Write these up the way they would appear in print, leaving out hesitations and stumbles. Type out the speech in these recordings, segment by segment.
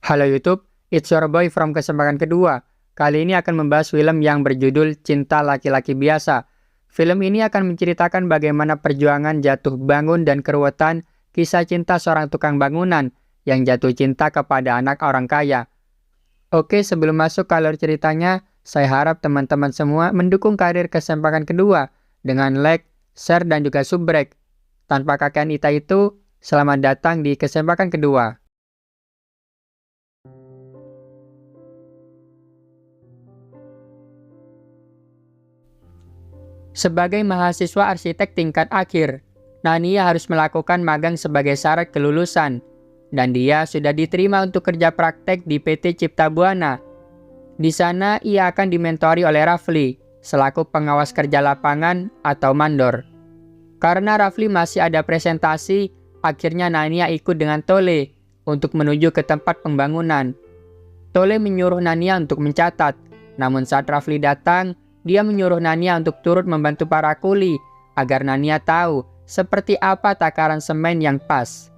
Halo YouTube, it's your boy from kesempatan kedua. Kali ini akan membahas film yang berjudul Cinta Laki-Laki Biasa. Film ini akan menceritakan bagaimana perjuangan jatuh bangun dan keruwetan kisah cinta seorang tukang bangunan yang jatuh cinta kepada anak orang kaya. Oke, sebelum masuk ke alur ceritanya, saya harap teman-teman semua mendukung karir kesempatan kedua dengan like, share, dan juga subrek. Tanpa kakek Ita itu, selamat datang di kesempatan kedua. Sebagai mahasiswa arsitek tingkat akhir, Nania harus melakukan magang sebagai syarat kelulusan, dan dia sudah diterima untuk kerja praktek di PT Cipta Buana. Di sana, ia akan dimentori oleh Rafli, selaku pengawas kerja lapangan atau mandor. Karena Rafli masih ada presentasi, akhirnya Nania ikut dengan Tole untuk menuju ke tempat pembangunan. Tole menyuruh Nania untuk mencatat, namun saat Rafli datang, dia menyuruh Nania untuk turut membantu para kuli agar Nania tahu seperti apa takaran semen yang pas.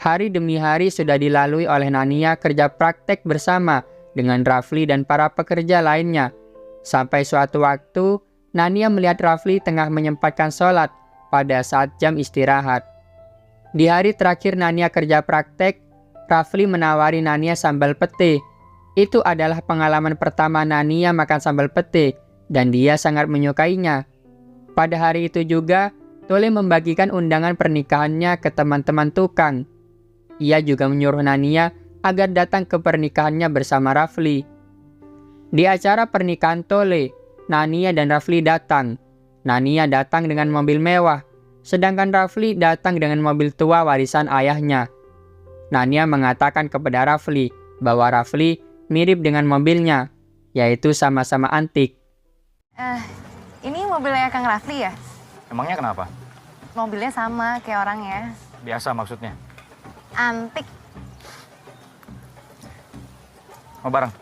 Hari demi hari sudah dilalui oleh Nania kerja praktek bersama dengan Rafli dan para pekerja lainnya. Sampai suatu waktu, Nania melihat Rafli tengah menyempatkan sholat pada saat jam istirahat. Di hari terakhir Nania kerja praktek, Rafli menawari Nania sambal pete. Itu adalah pengalaman pertama Nania makan sambal pete, dan dia sangat menyukainya. Pada hari itu juga, Tole membagikan undangan pernikahannya ke teman-teman tukang. Ia juga menyuruh Nania agar datang ke pernikahannya bersama Rafli. Di acara pernikahan Tole, Nania dan Rafli datang. Nania datang dengan mobil mewah, sedangkan Rafli datang dengan mobil tua warisan ayahnya. Nania mengatakan kepada Rafli bahwa Rafli mirip dengan mobilnya, yaitu sama-sama antik. Ini mobilnya Kang Rafli ya? Emangnya kenapa? Mobilnya sama kayak orangnya. Biasa maksudnya. Antik. Mau bareng?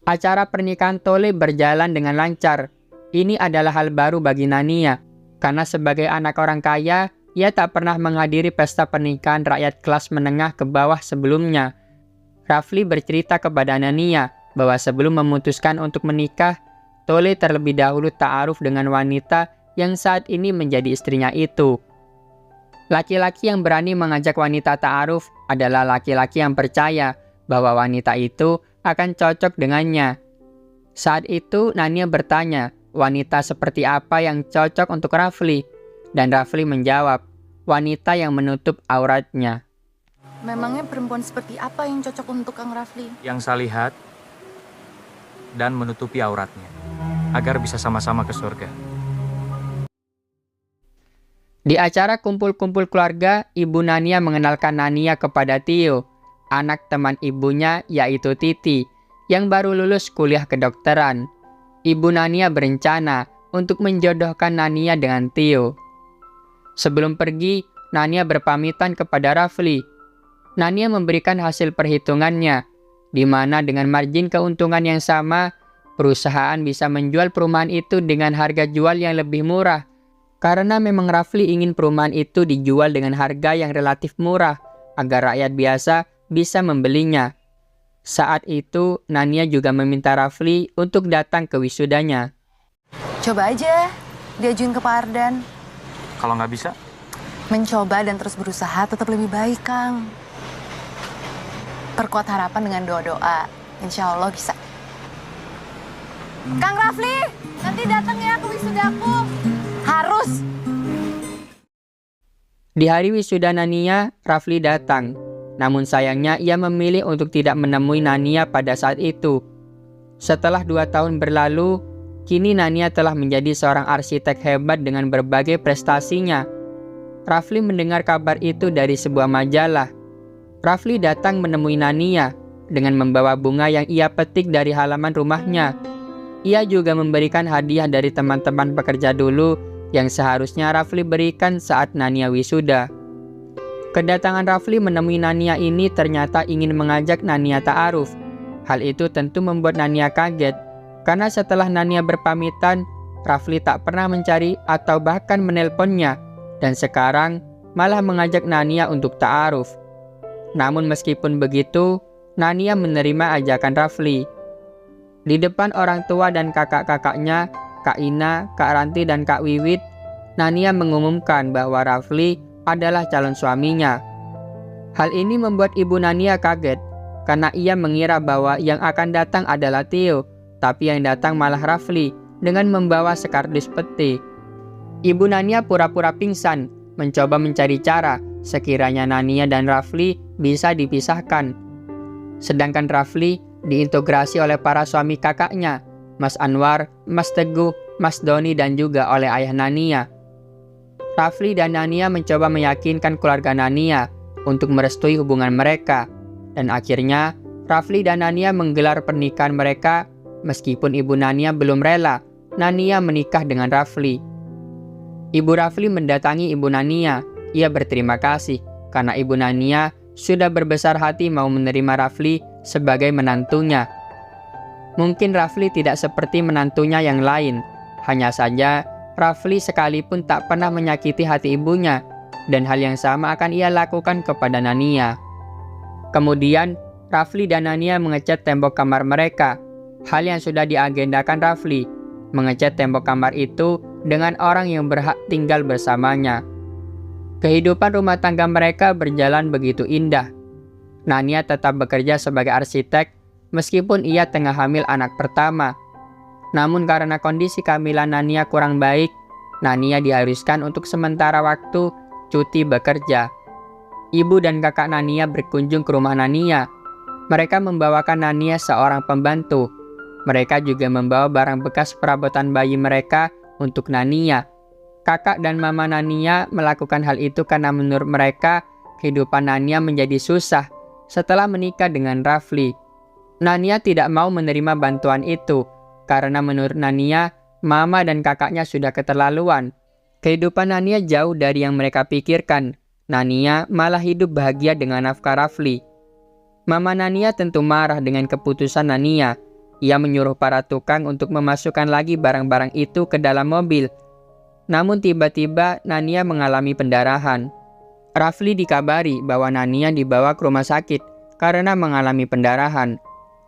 Acara pernikahan Tole berjalan dengan lancar. Ini adalah hal baru bagi Nania, karena sebagai anak orang kaya, ia tak pernah menghadiri pesta pernikahan rakyat kelas menengah ke bawah sebelumnya. Rafli bercerita kepada Nania bahwa sebelum memutuskan untuk menikah, Tole terlebih dahulu ta'aruf dengan wanita yang saat ini menjadi istrinya itu. Laki-laki yang berani mengajak wanita ta'aruf adalah laki-laki yang percaya bahwa wanita itu akan cocok dengannya. Saat itu Nania bertanya, wanita seperti apa yang cocok untuk Rafli? Dan Rafli menjawab, wanita yang menutup auratnya. Memangnya perempuan seperti apa yang cocok untuk Kang Rafli? Yang saya lihat dan menutupi auratnya, agar bisa sama-sama ke surga. Di acara kumpul-kumpul keluarga, Ibu Nania mengenalkan Nania kepada Tio, anak teman ibunya yaitu Titi, yang baru lulus kuliah kedokteran. Ibu Nania berencana untuk menjodohkan Nania dengan Tio. Sebelum pergi, Nania berpamitan kepada Rafli. Nania memberikan hasil perhitungannya, di mana dengan margin keuntungan yang sama, perusahaan bisa menjual perumahan itu dengan harga jual yang lebih murah. Karena memang Rafli ingin perumahan itu dijual dengan harga yang relatif murah, agar rakyat biasa bisa membelinya. Saat itu, Nania juga meminta Rafli untuk datang ke wisudanya. Coba aja diajuin ke Pak Ardan. Kalau nggak bisa? Mencoba dan terus berusaha tetap lebih baik, Kang. Perkuat harapan dengan doa-doa. Insya Allah bisa. Kang Rafli, nanti datang ya ke wisudaku. Harus. Di hari wisuda Nania, Rafli datang. Namun sayangnya ia memilih untuk tidak menemui Nania pada saat itu. Setelah 2 tahun berlalu, kini Nania telah menjadi seorang arsitek hebat dengan berbagai prestasinya. Rafli mendengar kabar itu dari sebuah majalah. Rafli datang menemui Nania dengan membawa bunga yang ia petik dari halaman rumahnya. Ia juga memberikan hadiah dari teman-teman pekerja dulu yang seharusnya Rafli berikan saat Nania wisuda. Kedatangan Rafli menemui Nania ini ternyata ingin mengajak Nania ta'aruf. Hal itu tentu membuat Nania kaget, karena setelah Nania berpamitan, Rafli tak pernah mencari atau bahkan menelponnya, dan sekarang malah mengajak Nania untuk ta'aruf. Namun meskipun begitu, Nania menerima ajakan Rafli. Di depan orang tua dan kakak-kakaknya, Kak Ina, Kak Ranti, dan Kak Wiwit, Nania mengumumkan bahwa Rafli adalah calon suaminya. Hal ini membuat ibu Nania kaget, karena ia mengira bahwa yang akan datang adalah Theo, tapi yang datang malah Rafli dengan membawa sekardus peti. Ibu Nania pura-pura pingsan, mencoba mencari cara sekiranya Nania dan Rafli bisa dipisahkan. Sedangkan Rafli diintegrasi oleh para suami kakaknya, Mas Anwar, Mas Teguh, Mas Doni, dan juga oleh ayah Nania. Rafli dan Nania mencoba meyakinkan keluarga Nania untuk merestui hubungan mereka, dan akhirnya Rafli dan Nania menggelar pernikahan mereka meskipun ibu Nania belum rela Nania menikah dengan Rafli. Ibu Rafli mendatangi ibu Nania. Ia berterima kasih karena ibu Nania sudah berbesar hati mau menerima Rafli sebagai menantunya. Mungkin Rafli tidak seperti menantunya yang lain, hanya saja Rafli sekalipun tak pernah menyakiti hati ibunya, dan hal yang sama akan ia lakukan kepada Nania. Kemudian, Rafli dan Nania mengecat tembok kamar mereka, hal yang sudah diagendakan Rafli, mengecat tembok kamar itu dengan orang yang berhak tinggal bersamanya. Kehidupan rumah tangga mereka berjalan begitu indah. Nania tetap bekerja sebagai arsitek meskipun ia tengah hamil anak pertama. Namun karena kondisi kehamilan Nania kurang baik, Nania diharuskan untuk sementara waktu cuti bekerja. Ibu dan kakak Nania berkunjung ke rumah Nania. Mereka membawakan Nania seorang pembantu. Mereka juga membawa barang bekas perabotan bayi mereka untuk Nania. Kakak dan mama Nania melakukan hal itu karena menurut mereka kehidupan Nania menjadi susah setelah menikah dengan Rafli. Nania tidak mau menerima bantuan itu karena menurut Nania, mama dan kakaknya sudah keterlaluan. Kehidupan Nania jauh dari yang mereka pikirkan. Nania malah hidup bahagia dengan nafkah Rafli. Mama Nania tentu marah dengan keputusan Nania. Ia menyuruh para tukang untuk memasukkan lagi barang-barang itu ke dalam mobil. Namun tiba-tiba Nania mengalami pendarahan. Rafli dikabari bahwa Nania dibawa ke rumah sakit karena mengalami pendarahan.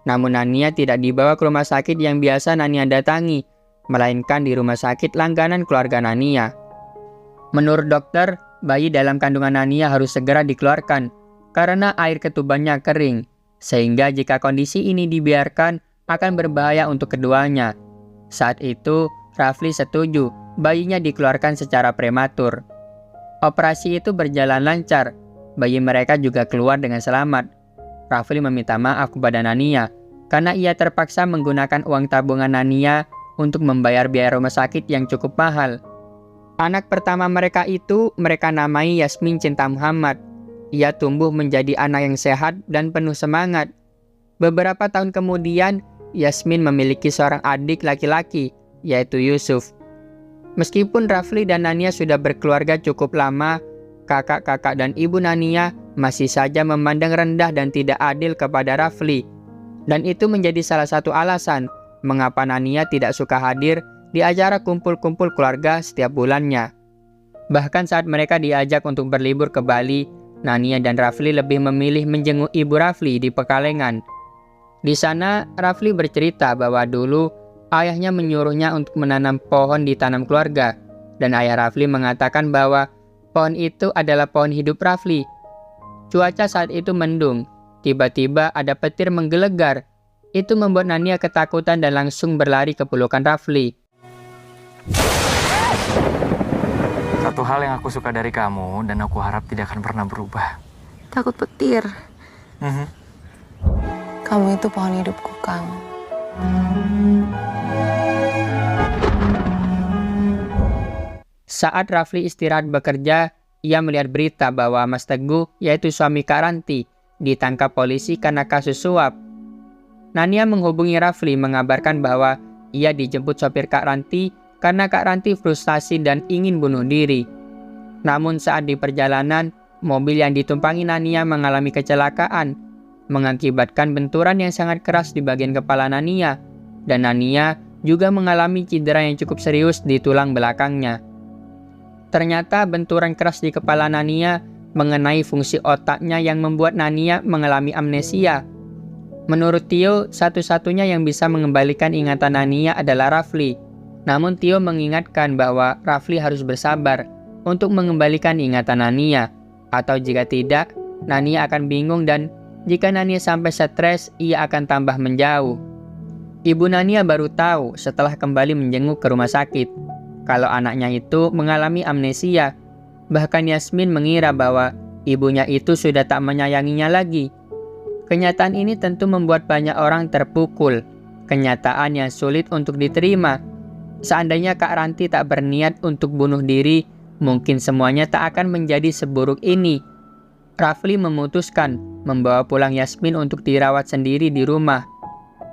Namun Nania tidak dibawa ke rumah sakit yang biasa Nania datangi, melainkan di rumah sakit langganan keluarga Nania. Menurut dokter, bayi dalam kandungan Nania harus segera dikeluarkan karena air ketubannya kering, sehingga jika kondisi ini dibiarkan akan berbahaya untuk keduanya. Saat itu, Rafli setuju bayinya dikeluarkan secara prematur. Operasi itu berjalan lancar. Bayi mereka juga keluar dengan selamat. Rafli meminta maaf kepada Nania karena ia terpaksa menggunakan uang tabungan Nania untuk membayar biaya rumah sakit yang cukup mahal. Anak pertama mereka itu mereka namai Yasmin Cinta Muhammad. Ia tumbuh menjadi anak yang sehat dan penuh semangat. Beberapa tahun kemudian, Yasmin memiliki seorang adik laki-laki, yaitu Yusuf. Meskipun Rafli dan Nania sudah berkeluarga cukup lama, kakak-kakak dan ibu Nania masih saja memandang rendah dan tidak adil kepada Rafli. Dan itu menjadi salah satu alasan mengapa Nania tidak suka hadir di acara kumpul-kumpul keluarga setiap bulannya. Bahkan saat mereka diajak untuk berlibur ke Bali, Nania dan Rafli lebih memilih menjenguk ibu Rafli di Pekalengan. Di sana, Rafli bercerita bahwa dulu ayahnya menyuruhnya untuk menanam pohon di tanam keluarga, dan ayah Rafli mengatakan bahwa pohon itu adalah pohon hidup Rafli. Cuaca saat itu mendung, tiba-tiba ada petir menggelegar. Itu membuat Nania ketakutan dan langsung berlari ke pelukan Rafli. Satu hal yang aku suka dari kamu dan aku harap tidak akan pernah berubah. Takut petir. Kamu itu pohon hidupku, Kang. Saat Rafli istirahat bekerja, ia melihat berita bahwa Mas Teguh, yaitu suami Kak Ranti, ditangkap polisi karena kasus suap. Nania menghubungi Rafli mengabarkan bahwa ia dijemput sopir Kak Ranti karena Kak Ranti frustasi dan ingin bunuh diri. Namun saat di perjalanan, mobil yang ditumpangi Nania mengalami kecelakaan, mengakibatkan benturan yang sangat keras di bagian kepala Nania, dan Nania juga mengalami cedera yang cukup serius di tulang belakangnya. Ternyata benturan keras di kepala Nania mengenai fungsi otaknya yang membuat Nania mengalami amnesia. Menurut Tio, satu-satunya yang bisa mengembalikan ingatan Nania adalah Rafli. Namun Tio mengingatkan bahwa Rafli harus bersabar untuk mengembalikan ingatan Nania. Atau jika tidak, Nania akan bingung dan jika Nania sampai stres, ia akan tambah menjauh. Ibu Nania baru tahu setelah kembali menjenguk ke rumah sakit kalau anaknya itu mengalami amnesia. Bahkan Yasmin mengira bahwa ibunya itu sudah tak menyayanginya lagi. Kenyataan ini tentu membuat banyak orang terpukul. Kenyataan yang sulit untuk diterima. Seandainya Kak Ranti tak berniat untuk bunuh diri, mungkin semuanya tak akan menjadi seburuk ini. Rafli memutuskan membawa pulang Yasmin untuk dirawat sendiri di rumah.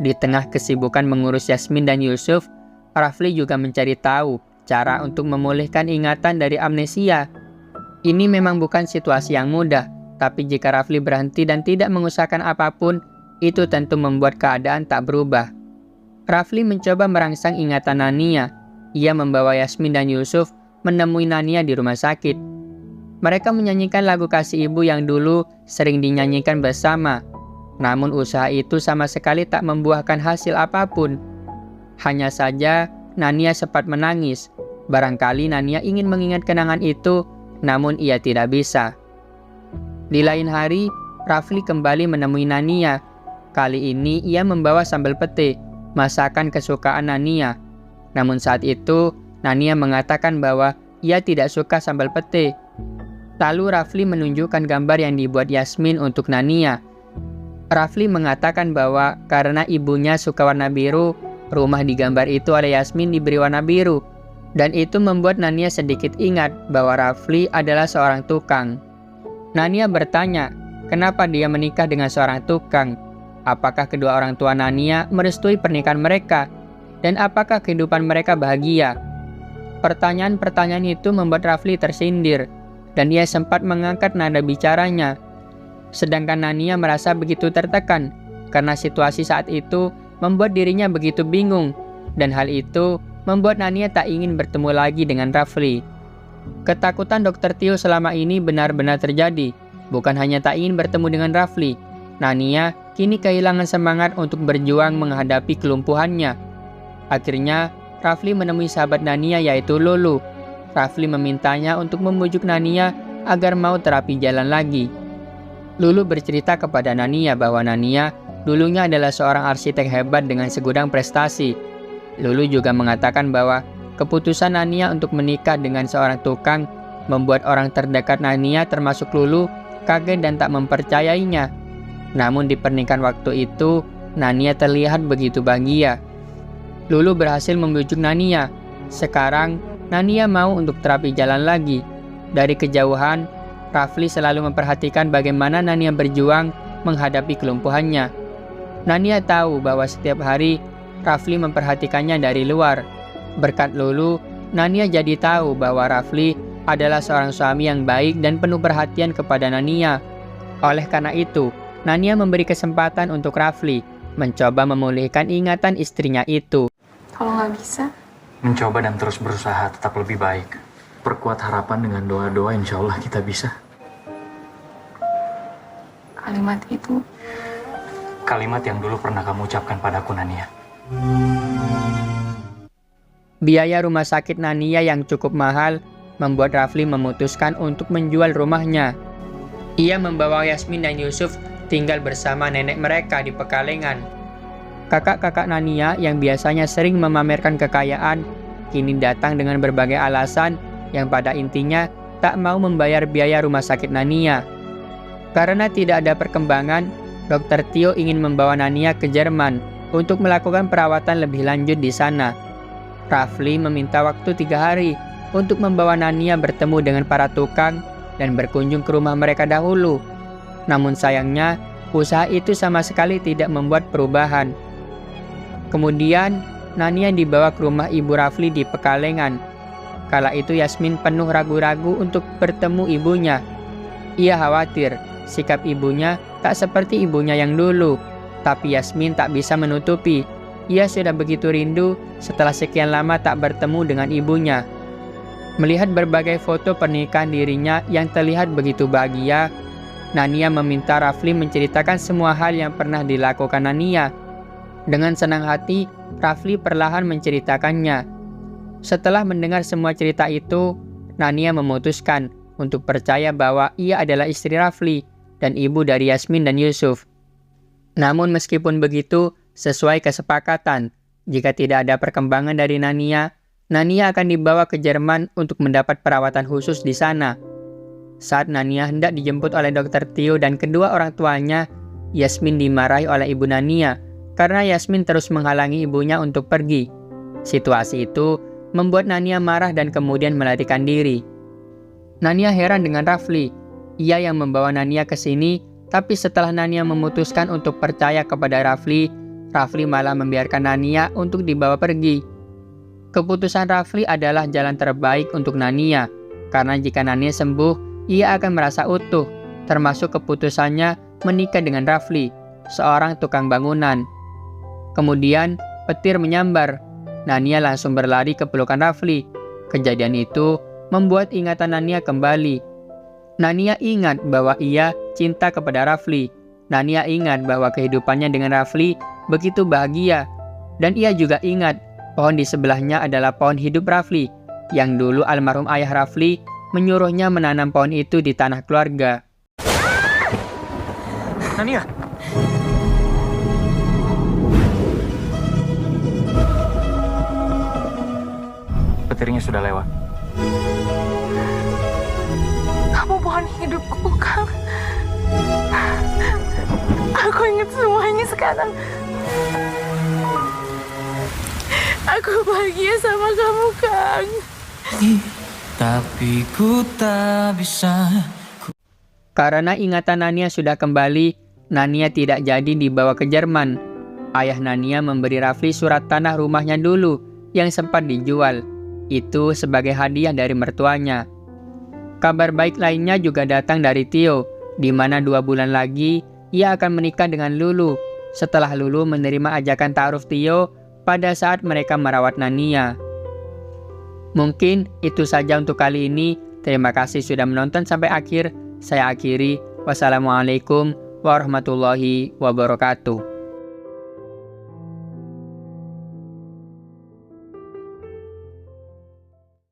Di tengah kesibukan mengurus Yasmin dan Yusuf, Rafli juga mencari tahu cara untuk memulihkan ingatan dari amnesia. Ini memang bukan situasi yang mudah, tapi jika Rafli berhenti dan tidak mengusahakan apapun, itu tentu membuat keadaan tak berubah. Rafli mencoba merangsang ingatan Nania. Ia membawa Yasmin dan Yusuf menemui Nania di rumah sakit. Mereka menyanyikan lagu kasih ibu yang dulu sering dinyanyikan bersama. Namun usaha itu sama sekali tak membuahkan hasil apapun. Hanya saja Nania sempat menangis. Barangkali Nania ingin mengingat kenangan itu, namun ia tidak bisa. Di lain hari, Rafli kembali menemui Nania. Kali ini ia membawa sambal pete, masakan kesukaan Nania. Namun saat itu, Nania mengatakan bahwa ia tidak suka sambal pete. Lalu Rafli menunjukkan gambar yang dibuat Yasmin untuk Nania. Rafli mengatakan bahwa karena ibunya suka warna biru, rumah di gambar itu oleh Yasmin diberi warna biru. Dan itu membuat Nania sedikit ingat bahwa Rafli adalah seorang tukang. Nania bertanya, kenapa dia menikah dengan seorang tukang? Apakah kedua orang tua Nania merestui pernikahan mereka? Dan apakah kehidupan mereka bahagia? Pertanyaan-pertanyaan itu membuat Rafli tersindir, dan ia sempat mengangkat nada bicaranya. Sedangkan Nania merasa begitu tertekan, karena situasi saat itu membuat dirinya begitu bingung, dan hal itu membuat Nania tak ingin bertemu lagi dengan Rafli. Ketakutan Dr. Tio selama ini benar-benar terjadi, bukan hanya tak ingin bertemu dengan Rafli. Nania kini kehilangan semangat untuk berjuang menghadapi kelumpuhannya. Akhirnya, Rafli menemui sahabat Nania yaitu Lulu. Rafli memintanya untuk membujuk Nania agar mau terapi jalan lagi. Lulu bercerita kepada Nania bahwa Nania dulunya adalah seorang arsitek hebat dengan segudang prestasi. Lulu juga mengatakan bahwa keputusan Nania untuk menikah dengan seorang tukang membuat orang terdekat Nania termasuk Lulu kaget dan tak mempercayainya. Namun di pernikahan waktu itu, Nania terlihat begitu bahagia. Lulu berhasil membujuk Nania. Sekarang, Nania mau untuk terapi jalan lagi. Dari kejauhan, Rafli selalu memperhatikan bagaimana Nania berjuang menghadapi kelumpuhannya. Nania tahu bahwa setiap hari Rafli memperhatikannya dari luar. Berkat Lulu, Nania jadi tahu bahwa Rafli adalah seorang suami yang baik dan penuh perhatian kepada Nania. Oleh karena itu, Nania memberi kesempatan untuk Rafli mencoba memulihkan ingatan istrinya itu. Kalau nggak bisa, Mencoba dan terus berusaha tetap lebih baik. Perkuat harapan dengan doa-doa, insya Allah kita bisa. kalimat itu Kalimat yang dulu pernah kamu ucapkan padaku, Nania. Biaya rumah sakit Nania yang cukup mahal membuat Rafli memutuskan untuk menjual rumahnya. Ia membawa Yasmin dan Yusuf tinggal bersama nenek mereka di Pekalengan. Kakak-kakak Nania yang biasanya sering memamerkan kekayaan, kini datang dengan berbagai alasan yang pada intinya tak mau membayar biaya rumah sakit Nania. Karena tidak ada perkembangan, Dr. Tio ingin membawa Nania ke Jerman untuk melakukan perawatan lebih lanjut di sana. Rafli meminta waktu 3 hari untuk membawa Nania bertemu dengan para tukang dan berkunjung ke rumah mereka dahulu. Namun sayangnya, usaha itu sama sekali tidak membuat perubahan. Kemudian, Nania dibawa ke rumah ibu Rafli di Pekalengan. Kala itu Yasmin penuh ragu-ragu untuk bertemu ibunya. Ia khawatir sikap ibunya tak seperti ibunya yang dulu. Tapi Yasmin tak bisa menutupi. Ia sudah begitu rindu setelah sekian lama tak bertemu dengan ibunya. Melihat berbagai foto pernikahan dirinya yang terlihat begitu bahagia, Nania meminta Rafli menceritakan semua hal yang pernah dilakukan Nania. Dengan senang hati, Rafli perlahan menceritakannya. Setelah mendengar semua cerita itu, Nania memutuskan untuk percaya bahwa ia adalah istri Rafli dan ibu dari Yasmin dan Yusuf. Namun meskipun begitu, sesuai kesepakatan, jika tidak ada perkembangan dari Nania akan dibawa ke Jerman untuk mendapat perawatan khusus di sana. Saat Nania hendak dijemput oleh Dr. Tio dan kedua orang tuanya, Yasmin dimarahi oleh ibu Nania karena Yasmin terus menghalangi ibunya untuk pergi. Situasi itu membuat Nania marah dan kemudian melarikan diri. Nania heran dengan Rafli. Ia yang membawa Nania ke sini, tapi setelah Nania memutuskan untuk percaya kepada Rafli malah membiarkan Nania untuk dibawa pergi. Keputusan Rafli adalah jalan terbaik untuk Nania, karena jika Nania sembuh, ia akan merasa utuh, termasuk keputusannya menikah dengan Rafli, seorang tukang bangunan. Kemudian, petir menyambar. Nania langsung berlari ke pelukan Rafli. Kejadian itu membuat ingatan Nania kembali. Nania ingat bahwa ia cinta kepada Rafli. Nania ingat bahwa kehidupannya dengan Rafli begitu bahagia. Dan ia juga ingat pohon di sebelahnya adalah pohon hidup Rafli, yang dulu almarhum ayah Rafli menyuruhnya menanam pohon itu di tanah keluarga. Nania! Petirnya sudah lewat. Kamu pohon hidupku, Kang. Aku ingat semuanya sekarang. Aku bahagia sama kamu, Kang. Tapi ku tak bisa. Karena ingatan Nania sudah kembali, Nania tidak jadi dibawa ke Jerman. Ayah Nania memberi Rafli surat tanah rumahnya dulu yang sempat dijual. Itu sebagai hadiah dari mertuanya. Kabar baik lainnya juga datang dari Tio, di mana 2 bulan lagi ia akan menikah dengan Lulu. Setelah Lulu menerima ajakan ta'aruf Tio pada saat mereka merawat Nania. Mungkin itu saja untuk kali ini. Terima kasih sudah menonton sampai akhir. Saya akhiri. Wassalamualaikum warahmatullahi wabarakatuh.